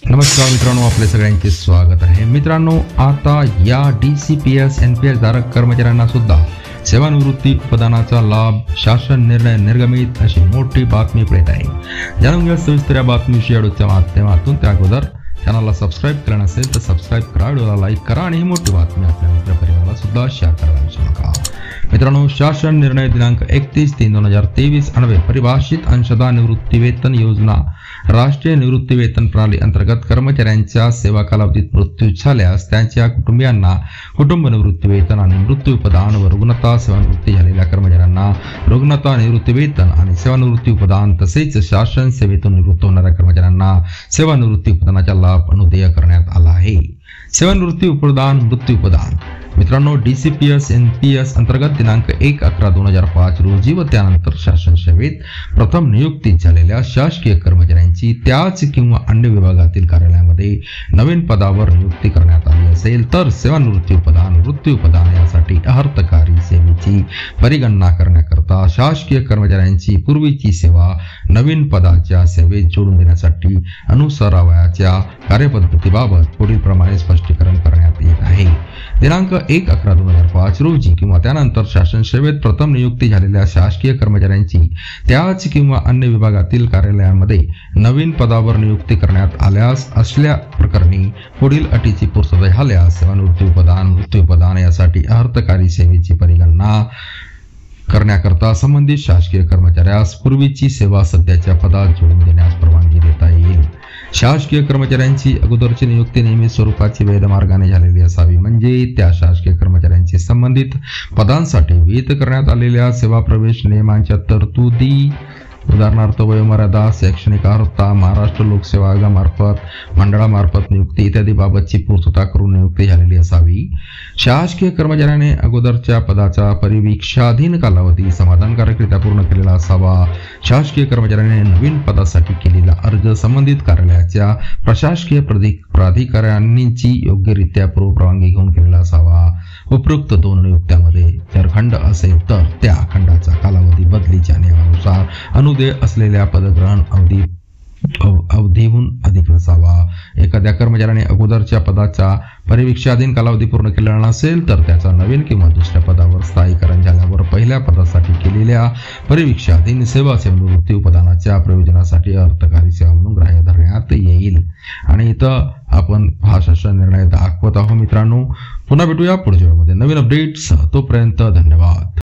नमस्कार मित्रांनो, आपले सगळ्यांचे स्वागत आहे। मित्रांनो, आता या DCPS NPS धारक कर्मचाऱ्यांना सुद्धा सेवानिवृत्ती उपदानाचा लाभ शासन निर्णय निर्गमित अशी मोठी बातमी पुढे आहे। जाणून घ्या सविस्तर या बातमीविषयी व्हिडिओच्या माध्यमातून। त्या अगोदर चॅनलला सबस्क्राइब करा नसेल तर सबस्क्राइब करा, व्हिडिओला लाईक करा आणि ही मोठी बातमी आपल्या मित्रपरिवाराला सुद्धा शेअर करायला विसरू नका। मित्रांनो, शासन निर्णय दिनांक 31/3/2023 अन्वये परिभाषित अंशदान निवृत्ती वेतन योजना राष्ट्रीय निवृत्ती वेतन प्रणाली अंतर्गत कर्मचाऱ्यांच्या सेवा कालावधीत मृत्यू झाल्यास त्यांच्या कुटुंबियांना कुटुंब निवृत्ती वेतन आणि मृत्यू उपदान व रुग्णता सेवानिवृत्ती झालेल्या कर्मचाऱ्यांना रुग्णता निवृत्ती वेतन आणि सेवानिवृत्ती उपदान तसेच शासन सेवेतून निवृत्त होणाऱ्या कर्मचाऱ्यांना सेवानिवृत्ती उपदानाचा लाभ अनुदेय करण्यात आला आहे। सेवानिवृत्ती उपदान मृत्यू उपदान मित्रांनो, DCPS NPS अंतर्गत दिनांक 1/11/2005 रोजी व त्यानंतर शासन सेवेत प्रथम नियुक्ती झालेल्या शासकीय कर्मचाऱ्यांची त्याच किंवा अन्य विभागातील कार्यालयामध्ये नवीन पदावर नियुक्ती करण्यात आली असेल तर सेवानिवृत्ती उपदान मृत्यू उपदान यासाठी अर्थकारी सेवेची परिगणना करण्याकरता शासकीय कर्मचाऱ्यांची पूर्वीची सेवा नवीन पदाच्या सेवेत जोडून देण्यासाठी अनुसरावयाच्या कार्यपद्धतीबाबत पुढील प्रमाणे स्पष्टीकरण करण्यात येत आहे। दिनांक 1/11/2005 रोजी किंवा त्यानंतर शासन सेवेत प्रथम नियुक्ती झालेल्या शासकीय कर्मचाऱ्यांची त्याच किंवा अन्य विभागातील कार्यालयामध्ये नवीन पदावर नियुक्ती करण्यात आल्यास असल्या प्रकरणी पुढील अटीची पूर्तता झाल्यास सेवानिवृत्ती उपदान मृत्यू उपदान यासाठी अर्थकारी सेवेची परिगणना करण्याकरता संबंधित शासकीय कर्मचाऱ्यास पूर्वीची सेवा सध्याच्या पदात जोडून देण्यास परवानगी देता येईल। शासकीय कर्मचाऱ्यांची अगोदरची नियुक्ती नियमित स्वरूपाची वैध मार्गाने झालेली असावी, म्हणजे त्या शासकीय कर्मचाऱ्यांची संबंधित पदांसाठी विहित करण्यात आलेल्या सेवा प्रवेश नियमांच्या तरतुदी उदाहरणार्थ वयोमर्यादा, शैक्षणिक अर्हता, महाराष्ट्र लोकसेवा आयोगामार्फत मंडळामार्फत नियुक्ती इत्यादी बाबतची पूर्तता करून नियुक्ती झालेली असावी। शासकीय कर्मचाऱ्याने अगोदरच्या पदाचा परिवीक्षाधीन कालावधी समाधानकारकरित्या पूर्ण केलेला असावा। शासकीय कर्मचाऱ्याने नवीन पदासाठी केलेला अर्ज संबंधित कार्यालयाच्या प्रशासकीय प्राधिकाऱ्यांची योग्यरित्या पूर्वपरवानगी घेऊन केलेला असावा। उपरोक्त दोन नियुक्त्यांमध्ये जर खंड असेल तर त्या खंडाचा कालावधी बदलीच्या नियमानुसार अनुदेय असलेल्या पदग्रहण अवधीहून अधिक नसावा। एखाद्या कर्मचाऱ्याने अगोदरच्या पदाचा परिवीक्षाधीन कालावधी पूर्ण केलेला नसेल तर त्याचा नवीन किंवा दुसऱ्या पदावर स्थायीकरण झाल्यावर पहिल्या पदासाठी केलेल्या परिवीक्षाधीन सेवा सेवानिवृत्ती उपदानाच्या प्रयोजनासाठी अर्थकारी सेवा म्हणून ग्राह्य धरण्यात येईल। आणि इथं आपण हा शासन निर्णय दाखवत आहोत। मित्रांनो, पुन्हा भेटूया पुढच्या व्हिडिओमध्ये नवीन अपडेट्स। तोपर्यंत धन्यवाद।